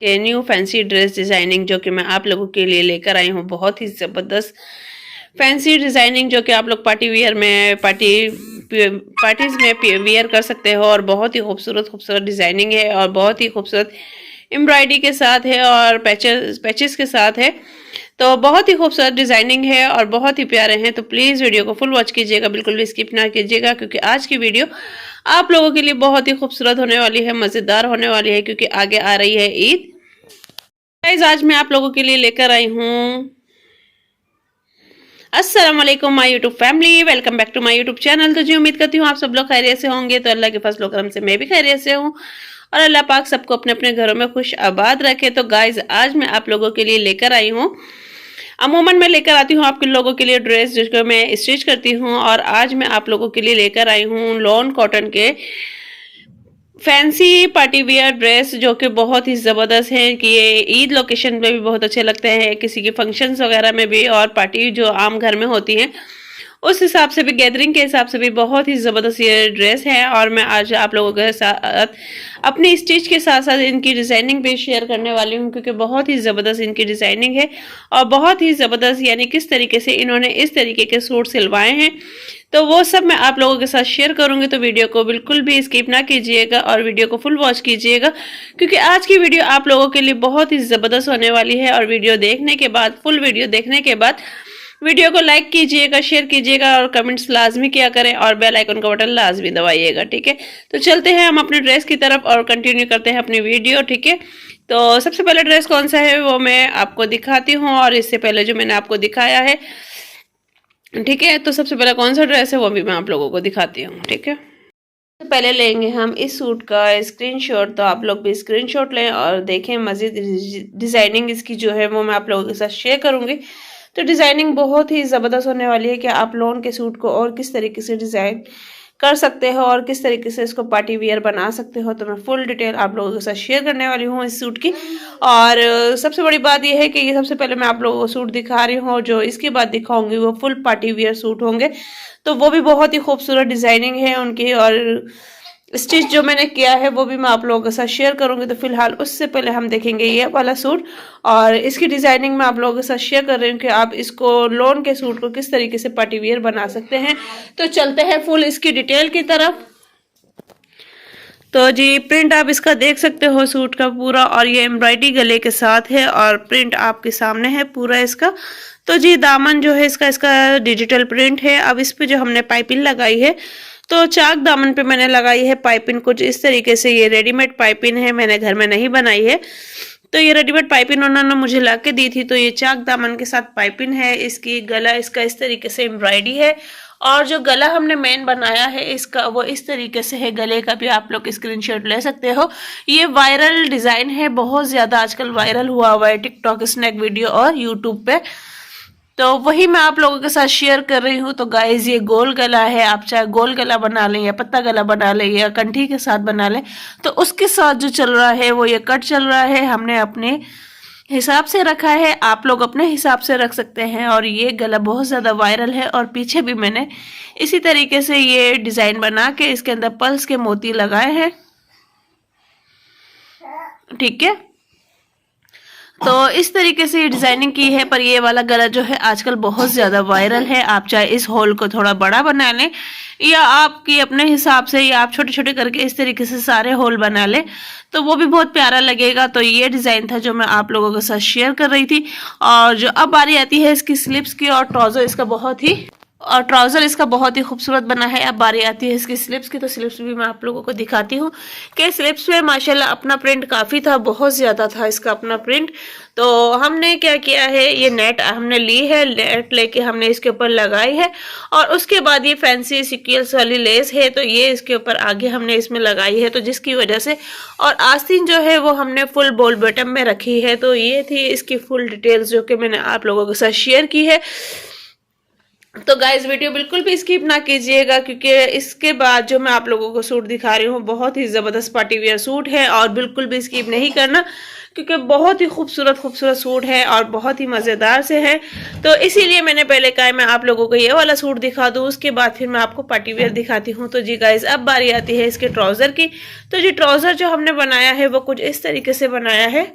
के new fancy dress designing जो कि मैं आप लोगों के लिए लेकर आई हूँ। बहुत ही ज़बरदस्त फैंसी डिजाइनिंग जो कि आप लोग पार्टीज में वियर कर सकते हो और बहुत ही खूबसूरत खूबसूरत डिजाइनिंग है और बहुत ही खूबसूरत एम्ब्रॉयडरी के साथ है और पैचेस के साथ है। तो बहुत ही खूबसूरत डिजाइनिंग है और बहुत ही प्यारे हैं। तो प्लीज़ वीडियो को फुल वॉच कीजिएगा, बिल्कुल भी स्किप ना कीजिएगा, क्योंकि आज की वीडियो आप लोगों के लिए बहुत ही खूबसूरत होने वाली है, मज़ेदार होने वाली है, क्योंकि आगे आ रही है ईद। गाइस, आज मैं आप लोगों के लिए लेकर आई हूँ अस्सलाम वालेकुम my YouTube family, welcome back to my YouTube channel. तो जी उम्मीद करती हूँ आप सब लोग खैरियत से होंगे। तो अल्लाह के फजल करम से मैं भी खैरियत से हूँ और अल्लाह पाक सबको अपने अपने घरों में खुश आबाद रखे। तो गाइज, आज मैं आप लोगों के लिए लेकर आई हूँ, अमूमन मैं लेकर आती हूँ आपके लोगों के लिए ड्रेस जिसको मैं स्टिच करती हूँ, और आज मैं आप लोगों के लिए लेकर आई हूँ लॉन कॉटन के फैंसी पार्टी वियर ड्रेस जो कि बहुत ही ज़बरदस्त है कि ये ईद लोकेशन में भी बहुत अच्छे लगते हैं, किसी के फंक्शंस वगैरह में भी, और पार्टी जो आम घर में होती हैं उस हिसाब से भी, गैदरिंग के हिसाब से भी बहुत ही ज़बरदस्त ये ड्रेस है। और मैं आज आप लोगों के साथ अपनी स्टिच के साथ साथ इनकी डिज़ाइनिंग भी शेयर करने वाली हूँ, क्योंकि बहुत ही ज़बरदस्त इनकी डिज़ाइनिंग है और बहुत ही ज़बरदस्त, यानी किस तरीके से इन्होंने इस तरीके के सूट सिलवाए हैं, तो वो सब मैं आप लोगों के साथ शेयर करूंगी। तो वीडियो को बिल्कुल भी स्किप ना कीजिएगा और वीडियो को फुल वॉच कीजिएगा, क्योंकि आज की वीडियो आप लोगों के लिए बहुत ही ज़बरदस्त होने वाली है। और वीडियो देखने के बाद, फुल वीडियो देखने के बाद वीडियो को लाइक कीजिएगा, शेयर कीजिएगा और कमेंट्स लाजमी किया करें और बेल आइकन का बटन लाजमी दबाइएगा, ठीक है। तो चलते हैं हम अपने ड्रेस की तरफ और कंटिन्यू करते हैं अपनी वीडियो, ठीक है। तो सबसे पहले ड्रेस कौन सा है वो मैं आपको दिखाती हूँ, और इससे पहले जो मैंने आपको दिखाया है, ठीक है, तो सबसे पहले कौन सा ड्रेस है वो भी मैं आप लोगों को दिखाती हूँ, ठीक है। तो पहले लेंगे हम इस सूट का स्क्रीनशॉट, तो आप लोग भी स्क्रीनशॉट लें और देखें। मज़ीद डिज़ाइनिंग इसकी जो है वो मैं आप लोगों के साथ शेयर करूँगी। तो डिज़ाइनिंग बहुत ही ज़बरदस्त होने वाली है कि आप लॉन के सूट को और किस तरीके से डिज़ाइन कर सकते हो और किस तरीके से इसको पार्टी वियर बना सकते हो। तो मैं फुल डिटेल आप लोगों के साथ शेयर करने वाली हूँ इस सूट की। और सबसे बड़ी बात यह है कि ये सबसे पहले मैं आप लोगों को सूट दिखा रही हूँ, जो इसके बाद दिखाऊंगी वो फुल पार्टी वियर सूट होंगे। तो वो भी बहुत ही खूबसूरत डिज़ाइनिंग है उनकी, और स्टिच जो मैंने किया है वो भी मैं आप लोगों के साथ शेयर करूंगी। तो फिलहाल उससे पहले हम देखेंगे ये वाला सूट, और इसकी डिज़ाइनिंग मैं आप लोगों के साथ शेयर कर रही हूँ कि आप इसको लॉन के सूट को किस तरीके से पार्टी वियर बना सकते हैं। तो चलते हैं फुल इसकी डिटेल की तरफ। तो जी प्रिंट आप इसका देख सकते हो सूट का पूरा, और ये एम्ब्रॉयडरी गले के साथ है और प्रिंट आपके सामने है पूरा इसका। तो जी दामन जो है इसका डिजिटल प्रिंट है। अब इस पे जो हमने पाइपिंग लगाई है, तो चाक दामन पे मैंने लगाई है पाइपिंग कुछ इस तरीके से। ये रेडीमेड पाइपिंग है, मैंने घर में नहीं बनाई है। तो ये रेडीमेड पाइपिंग उन्होंने मुझे ला के दी थी। तो ये चाक दामन के साथ पाइपिंग है इसकी। गला इसका इस तरीके से एम्ब्रॉयडरी है, और जो गला हमने मेन बनाया है इसका वो इस तरीके से है। गले का भी आप लोग स्क्रीनशॉट ले सकते हो। ये वायरल डिज़ाइन है, बहुत ज़्यादा आजकल वायरल हुआ हुआ है टिकटॉक स्नैक वीडियो और यूट्यूब पे। तो वही मैं आप लोगों के साथ शेयर कर रही हूँ। तो गाइज ये गोल गला है, आप चाहे गोल गला बना लें या पत्ता गला बना लें या कंठी के साथ बना लें, तो उसके साथ जो चल रहा है वो ये कट चल रहा है। हमने अपने हिसाब से रखा है, आप लोग अपने हिसाब से रख सकते हैं। और ये गला बहुत ज़्यादा वायरल है, और पीछे भी मैंने इसी तरीके से ये डिज़ाइन बना के इसके अंदर पल्स के मोती लगाए हैं, ठीक है। तो इस तरीके से डिज़ाइनिंग की है। पर ये वाला गला जो है आजकल बहुत ज़्यादा वायरल है। आप चाहे इस होल को थोड़ा बड़ा बना लें या आपकी अपने हिसाब से, या आप छोटे छोटे करके इस तरीके से सारे होल बना लें, तो वो भी बहुत प्यारा लगेगा। तो ये डिज़ाइन था जो मैं आप लोगों के साथ शेयर कर रही थी। और जो अब बारी आती है इसकी स्लिप्स की, और ट्राउज़र इसका बहुत ही खूबसूरत बना है। अब बारी आती है इसकी स्लिप्स की। तो स्लिप्स भी मैं आप लोगों को दिखाती हूँ कि स्लिप्स में माशाल्लाह अपना प्रिंट काफ़ी था, बहुत ज़्यादा था इसका अपना प्रिंट। तो हमने क्या किया है, ये नेट हमने ली है, नेट लेके हमने इसके ऊपर लगाई है, और उसके बाद ये फैंसी सिक्वेंस वाली लेस है, तो ये इसके ऊपर आगे हमने इसमें लगाई है। तो जिसकी वजह से, और आस्तीन जो है वो हमने फुल बॉल बॉटम में रखी है। तो ये थी इसकी फुल डिटेल्स जो कि मैंने आप लोगों के साथ शेयर की है। तो गाइज वीडियो बिल्कुल भी स्किप ना कीजिएगा, क्योंकि इसके बाद जो मैं आप लोगों को सूट दिखा रही हूँ बहुत ही ज़बरदस्त पार्टी वेयर सूट है, और बिल्कुल भी स्किप नहीं करना, क्योंकि बहुत ही खूबसूरत खूबसूरत सूट है और बहुत ही मज़ेदार से है। तो इसीलिए मैंने पहले कहा मैं आप लोगों को ये वाला सूट दिखा दूँ, उसके बाद फिर मैं आपको पार्टी वेयर दिखाती हूँ। तो जी गाइज अब बारी आती है इसके ट्राउज़र की। तो जी ट्राउज़र जो हमने बनाया है वो कुछ इस तरीके से बनाया है।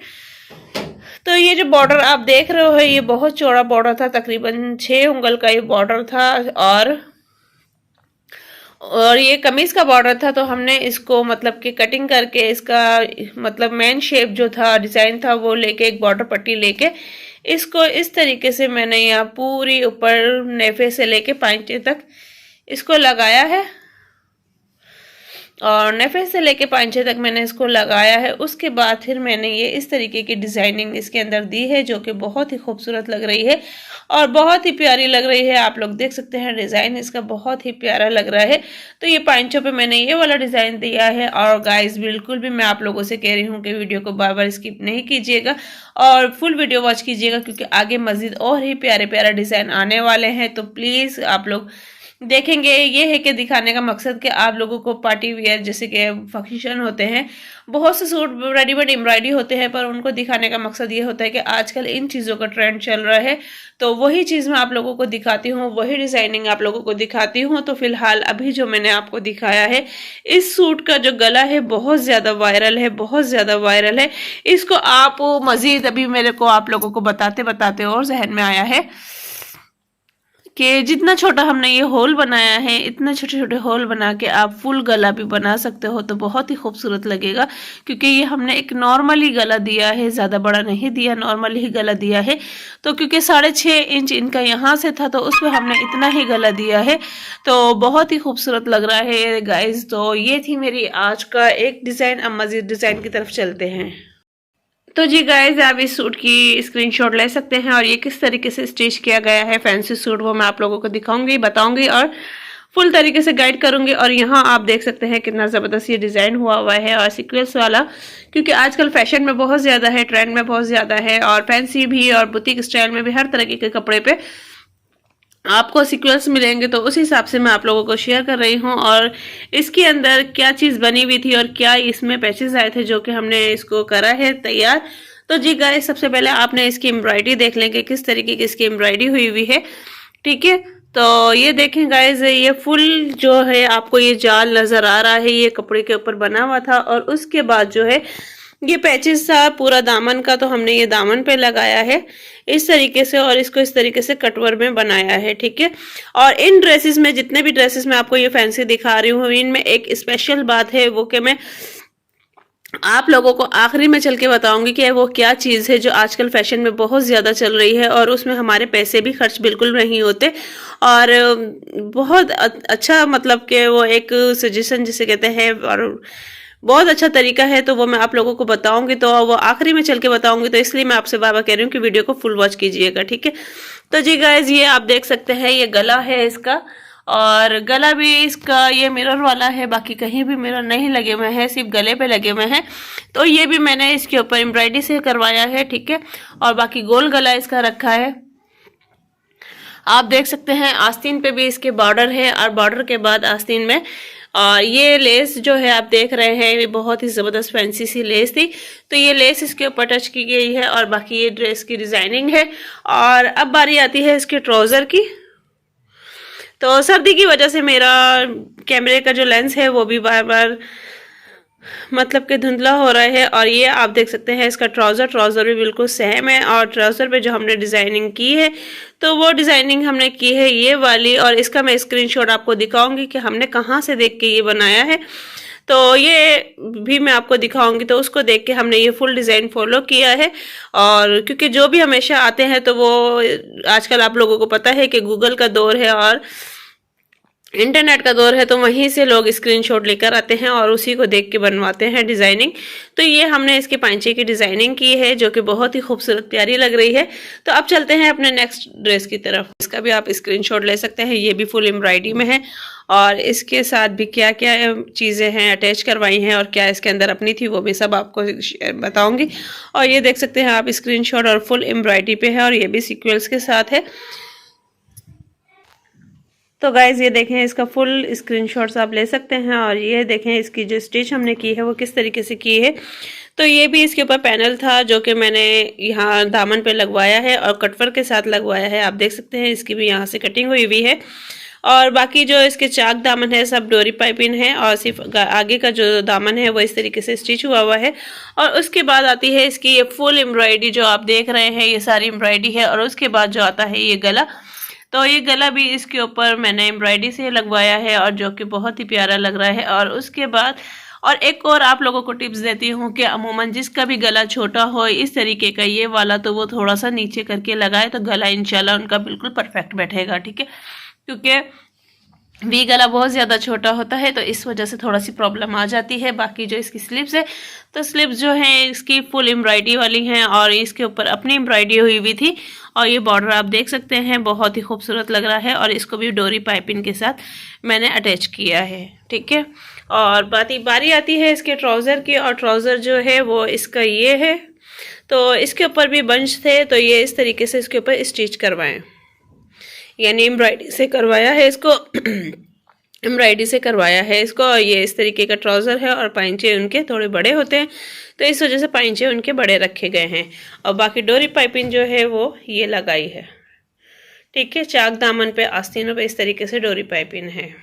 तो ये जो बॉर्डर आप देख रहे हो ये बहुत चौड़ा बॉर्डर था, तकरीबन 6 उंगल का ये बॉर्डर था, और ये कमीज का बॉर्डर था। तो हमने इसको मतलब कि कटिंग करके इसका मतलब मेन शेप जो था, डिजाइन था, वो लेके एक बॉर्डर पट्टी लेके इसको इस तरीके से मैंने यहाँ पूरी ऊपर नेफे से लेके पांचे तक इसको लगाया है, और नेफे से लेके पांचे तक मैंने इसको लगाया है। उसके बाद फिर मैंने ये इस तरीके की डिजाइनिंग इसके अंदर दी है, जो कि बहुत ही खूबसूरत लग रही है और बहुत ही प्यारी लग रही है। आप लोग देख सकते हैं डिजाइन इसका बहुत ही प्यारा लग रहा है। तो ये पांचों पे मैंने ये वाला डिजाइन दिया है। और गाइस बिल्कुल भी मैं आप लोगों से कह रही हूँ कि वीडियो को बार बार स्किप नहीं कीजिएगा और फुल वीडियो वॉच कीजिएगा, क्योंकि आगे मजीद और ही प्यारे प्यारे डिजाइन आने वाले हैं। तो प्लीज आप लोग देखेंगे। ये है कि दिखाने का मकसद कि आप लोगों को पार्टी वेयर जैसे कि फंक्शन होते हैं, बहुत से सूट रेडीमेड एम्ब्रॉयडरी होते हैं, पर उनको दिखाने का मकसद ये होता है कि आजकल इन चीज़ों का ट्रेंड चल रहा है। तो वही चीज़ मैं आप लोगों को दिखाती हूँ, वही डिज़ाइनिंग आप लोगों को दिखाती हूँ। तो फिलहाल अभी जो मैंने आपको दिखाया है, इस सूट का जो गला है बहुत ज़्यादा वायरल है, बहुत ज़्यादा वायरल है। इसको आप मज़ीद अभी मेरे को आप लोगों को बताते बताते और जहन में आया है कि जितना छोटा हमने ये होल बनाया है, इतना छोटे छोटे होल बना के आप फुल गला भी बना सकते हो, तो बहुत ही खूबसूरत लगेगा। क्योंकि ये हमने एक नॉर्मली गला दिया है, ज़्यादा बड़ा नहीं दिया, नॉर्मली ही गला दिया है। तो क्योंकि 6.5 इंच इनका यहाँ से था, तो उसमें हमने इतना ही गला दिया है। तो बहुत ही खूबसूरत लग रहा है गाइज। तो ये थी मेरी आज का एक डिज़ाइन। अब मज़ीद डिज़ाइन की तरफ चलते हैं। तो जी गाइज आप इस सूट की स्क्रीनशॉट ले सकते हैं, और ये किस तरीके से स्टिच किया गया है फैंसी सूट, वो मैं आप लोगों को दिखाऊंगी, बताऊंगी और फुल तरीके से गाइड करूंगी। और यहाँ आप देख सकते हैं कितना ज़बरदस्त ये डिज़ाइन हुआ हुआ है, और सीक्वेंस वाला, क्योंकि आजकल फैशन में बहुत ज़्यादा है, ट्रेंड में बहुत ज़्यादा है, और फैंसी भी और बुटीक स्टाइल में भी हर तरह के कपड़े पे आपको सीक्वेंस मिलेंगे। तो उस हिसाब से मैं आप लोगों को शेयर कर रही हूँ। और इसके अंदर क्या चीज़ बनी हुई थी और क्या इसमें पैचेस आए थे, जो कि हमने इसको करा है तैयार। तो जी गाइस सबसे पहले आपने इसकी एम्ब्रॉयडरी देख लें कि किस तरीके की इसकी एम्ब्रॉयडरी हुई हुई है, ठीक है। तो ये देखें गाइस, ये फुल जो है आपको ये जाल नज़र आ रहा है, ये कपड़े के ऊपर बना हुआ था। और उसके बाद जो है ये पैचेस था पूरा दामन का, तो हमने ये दामन पे लगाया है इस तरीके से, और इसको इस तरीके से कटवर में बनाया है, ठीक है। और इन ड्रेसेस में, जितने भी ड्रेसेस मैं आपको ये फैंसी दिखा रही हूँ, इनमें एक स्पेशल बात है, वो कि मैं आप लोगों को आखिरी में चल के बताऊंगी कि वो क्या चीज़ है जो आजकल फैशन में बहुत ज़्यादा चल रही है, और उसमें हमारे पैसे भी खर्च बिल्कुल नहीं होते, और बहुत अच्छा मतलब कि वो एक सजेशन जिसे कहते हैं, और बहुत अच्छा तरीका है। तो वो मैं आप लोगों को बताऊंगी, तो वो आखिरी में चल के बताऊंगी। तो इसलिए मैं आपसे बार बार कह रही हूँ कि वीडियो को फुल वॉच कीजिएगा, ठीक है। तो जी गाइज ये आप देख सकते हैं, ये गला है इसका, और गला भी इसका ये मिरर वाला है, बाकी कहीं भी मिरर नहीं लगे हुए हैं, सिर्फ गले पे लगे हुए हैं। तो ये भी मैंने इसके ऊपर एम्ब्रॉयडरी से करवाया है, ठीक है। और बाकी गोल गला इसका रखा है। आप देख सकते हैं आस्तीन पे भी इसके बॉर्डर है, और बॉर्डर के बाद आस्तीन में और ये लेस जो है आप देख रहे हैं, ये बहुत ही ज़बरदस्त फैंसी सी लेस थी। तो ये लेस इसके ऊपर टच की गई है, और बाकी ये ड्रेस की डिज़ाइनिंग है। और अब बारी आती है इसके ट्राउज़र की। तो सर्दी की वजह से मेरा कैमरे का जो लेंस है वो भी बार बार मतलब कि धुंधला हो रहा है। और ये आप देख सकते हैं इसका ट्राउज़र भी बिल्कुल सेम है, और ट्राउज़र पे जो हमने डिज़ाइनिंग की है, तो वो डिज़ाइनिंग हमने की है ये वाली, और इसका मैं स्क्रीनशॉट आपको दिखाऊंगी कि हमने कहाँ से देख के ये बनाया है। तो ये भी मैं आपको दिखाऊंगी, तो उसको देख के हमने ये फुल डिज़ाइन फॉलो किया है। और क्योंकि जो भी हमेशा आते हैं, तो वो आजकल आप लोगों को पता है कि गूगल का दौर है और इंटरनेट का दौर है, तो वहीं से लोग स्क्रीनशॉट लेकर आते हैं और उसी को देख के बनवाते हैं डिज़ाइनिंग। तो ये हमने इसके पांचे की डिज़ाइनिंग की है, जो कि बहुत ही खूबसूरत प्यारी लग रही है। तो अब चलते हैं अपने नेक्स्ट ड्रेस की तरफ। इसका भी आप स्क्रीनशॉट ले सकते हैं, ये भी फुल एम्ब्रॉयडरी में है, और इसके साथ भी क्या क्या चीज़ें हैं अटैच करवाई हैं और क्या इसके अंदर अपनी थी, वो भी सब आपको बताऊँगी। और ये देख सकते हैं आप स्क्रीनशॉट, और फुल एम्ब्रॉयडरी पे है, और ये भी सीक्वेंस के साथ है। तो गाइज ये देखें, इसका फुल स्क्रीनशॉट्स आप ले सकते हैं। और ये देखें इसकी जो स्टिच हमने की है वो किस तरीके से की है। तो ये भी इसके ऊपर पैनल था जो कि मैंने यहाँ दामन पे लगवाया है और कटवर के साथ लगवाया है। आप देख सकते हैं इसकी भी यहाँ से कटिंग हुई हुई है। और बाकी जो इसके चाक दामन है सब डोरी पाइपिंग है और सिर्फ आगे का जो दामन है वो इस तरीके से स्टिच हुआ हुआ है। और उसके बाद आती है इसकी ये फुल एम्ब्रॉयडरी जो आप देख रहे हैं, ये सारी एम्ब्रॉयडरी है। और उसके बाद जो आता है ये गला, तो ये गला भी इसके ऊपर मैंने एम्ब्रॉयडरी से लगवाया है और जो कि बहुत ही प्यारा लग रहा है। और उसके बाद और एक और आप लोगों को टिप्स देती हूँ कि अमूमन जिसका भी गला छोटा हो इस तरीके का ये वाला, तो वो थोड़ा सा नीचे करके लगाए तो गला इंशाल्लाह उनका बिल्कुल परफेक्ट बैठेगा, ठीक है। क्योंकि वी गला बहुत ज़्यादा छोटा होता है तो इस वजह से थोड़ा सी प्रॉब्लम आ जाती है। बाकी जो इसकी स्लीव्स है तो स्लीव्स जो है इसकी फुल एम्ब्रॉयडरी वाली हैं और इसके ऊपर अपनी एम्ब्रॉयडरी हुई हुई थी। और ये बॉर्डर आप देख सकते हैं बहुत ही खूबसूरत लग रहा है। और इसको भी डोरी पाइपिंग के साथ मैंने अटैच किया है, ठीक है। और बारी आती है इसके ट्राउज़र की। और ट्राउज़र जो है वो इसका ये है। तो इसके ऊपर भी बंच थे तो ये इस तरीके से इसके ऊपर स्टिच करवाएं, यानी एम्ब्रॉयडरी से करवाया है इसको एम्ब्रॉयडरी से करवाया है इसको। ये इस तरीके का ट्राउज़र है और पाइंचे उनके थोड़े बड़े होते हैं तो इस वजह से पाइंचे उनके बड़े रखे गए हैं। और बाकी डोरी पाइपिंग जो है वो ये लगाई है, ठीक है। चाक दामन पे आस्तीनों पे इस तरीके से डोरी पाइपिंग है।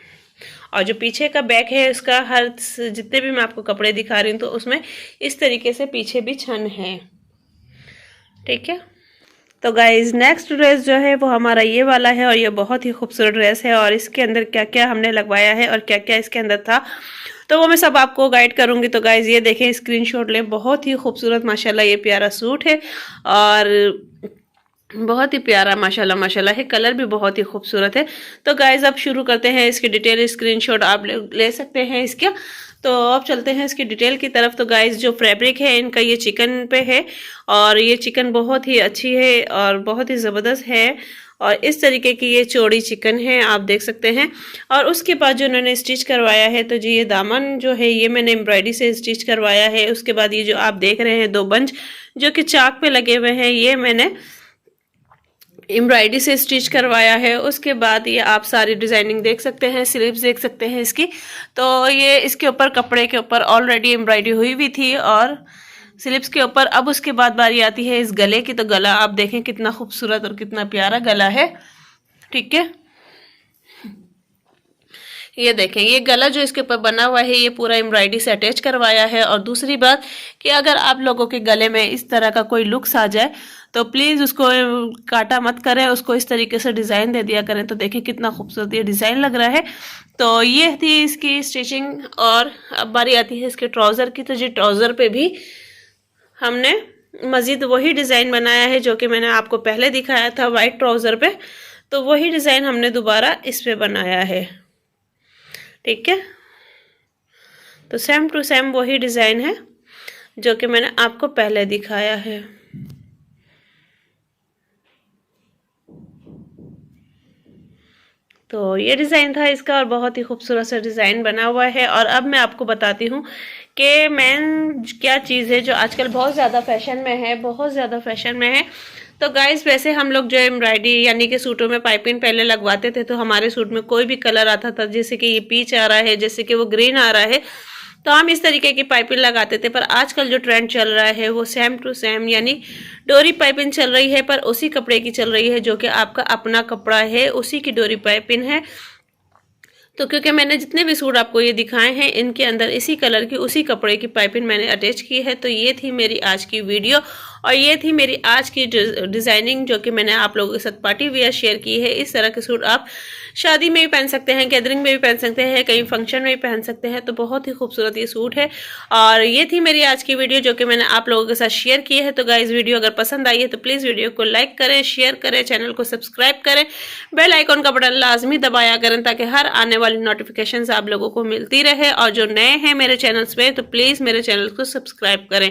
और जो पीछे का बैक है उसका हर जितने भी मैं आपको कपड़े दिखा रही हूँ तो उसमें इस तरीके से पीछे भी छन है, ठीक है। तो गाइज नेक्स्ट ड्रेस जो है वो हमारा ये वाला है और ये बहुत ही खूबसूरत ड्रेस है। और इसके अंदर क्या क्या हमने लगवाया है और क्या क्या इसके अंदर था तो वो मैं सब आपको गाइड करूंगी। तो गाइज ये देखें, स्क्रीनशॉट लें, बहुत ही खूबसूरत माशाल्लाह ये प्यारा सूट है और बहुत ही प्यारा माशाल्लाह माशाल्लाह है। कलर भी बहुत ही खूबसूरत है। तो गाइज अब शुरू करते हैं, इसकी डिटेल स्क्रीनशॉट आप ले सकते हैं इसका। तो अब चलते हैं इसकी डिटेल की तरफ। तो गाइज जो फैब्रिक है इनका ये चिकन पे है और ये चिकन बहुत ही अच्छी है और बहुत ही ज़बरदस्त है। और इस तरीके की ये चौड़ी चिकन है, आप देख सकते हैं। और उसके बाद जो उन्होंने स्टिच करवाया है तो जी ये दामन जो है ये मैंने एम्ब्रॉयडरी से स्टिच करवाया है। उसके बाद ये जो आप देख रहे हैं 2 बंच जो कि चाक पे लगे हुए हैं ये मैंने एम्ब्रॉयडरी से स्टिच करवाया है। उसके बाद ये आप सारी डिजाइनिंग देख सकते हैं, स्लीव्स देख सकते हैं इसकी। तो ये इसके ऊपर कपड़े के ऊपर ऑलरेडी एम्ब्रॉयडरी हुई हुई थी और स्लीव्स के ऊपर। अब उसके बाद बारी आती है इस गले की। तो गला आप देखें कितना खूबसूरत और कितना प्यारा गला है, ठीक है। ये देखें, ये गला जो इसके ऊपर बना हुआ है ये पूरा एम्ब्रॉयडरी से अटैच करवाया है। और दूसरी बात कि अगर आप लोगों के गले में इस तरह का कोई लुक्स आ जाए तो प्लीज़ उसको काटा मत करें, उसको इस तरीके से डिज़ाइन दे दिया करें। तो देखें कितना खूबसूरत ये डिज़ाइन लग रहा है। तो ये थी इसकी स्टिचिंग। और अब बारी आती है इसके ट्राउज़र की। तो जी ट्राउज़र पे भी हमने मज़ीद वही डिज़ाइन बनाया है जो कि मैंने आपको पहले दिखाया था वाइट ट्राउज़र पे। तो वही डिज़ाइन हमने दोबारा इस पे बनाया है, ठीक है। तो सेम टू सेम वही डिज़ाइन है जो कि मैंने आपको पहले दिखाया है। तो ये डिज़ाइन था इसका और बहुत ही खूबसूरत सा डिज़ाइन बना हुआ है। और अब मैं आपको बताती हूँ कि मेन क्या चीज़ है जो आजकल बहुत ज़्यादा फैशन में है, बहुत ज़्यादा फैशन में है। तो गाइस वैसे हम लोग जो एम्ब्रॉयडरी यानी कि सूटों में पाइपिंग पहले लगवाते थे तो हमारे सूट में कोई भी कलर आता था, जैसे कि ये पीच आ रहा है, जैसे कि वो ग्रीन आ रहा है, तो हम इस तरीके की पाइपिंग लगाते थे। पर आजकल जो ट्रेंड चल रहा है वो सेम टू सेम यानी डोरी पाइपिंग चल रही है, पर उसी कपड़े की चल रही है जो कि आपका अपना कपड़ा है, उसी की डोरी पाइपिंग है। तो क्योंकि मैंने जितने भी सूट आपको ये दिखाए हैं इनके अंदर इसी कलर की उसी कपड़े की पाइपिंग मैंने अटैच की है। तो ये थी मेरी आज की वीडियो और ये थी मेरी आज की डिज़ाइनिंग जो कि मैंने आप लोगों के साथ पार्टी वेयर शेयर की है। इस तरह के सूट आप शादी में भी पहन सकते हैं, गैदरिंग में भी पहन सकते हैं, कहीं फंक्शन में भी पहन सकते हैं। तो बहुत ही खूबसूरत ये सूट है और ये थी मेरी आज की वीडियो जो कि मैंने आप लोगों के साथ शेयर की है। तो गाइस वीडियो अगर पसंद आई है तो प्लीज़ वीडियो को लाइक करें, शेयर करें, चैनल को सब्सक्राइब करें, बेल आइकॉन का बटन लाजमी दबाया करें ताकि हर आने वाली नोटिफिकेशन आप लोगों को मिलती रहे। और जो नए हैं मेरे चैनल्स पे तो प्लीज़ मेरे चैनल को सब्सक्राइब करें।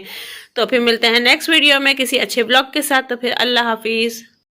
तो फिर मिलते हैं नेक्स्ट वीडियो में किसी अच्छे ब्लॉग के साथ। तो फिर अल्लाह हाफिज़।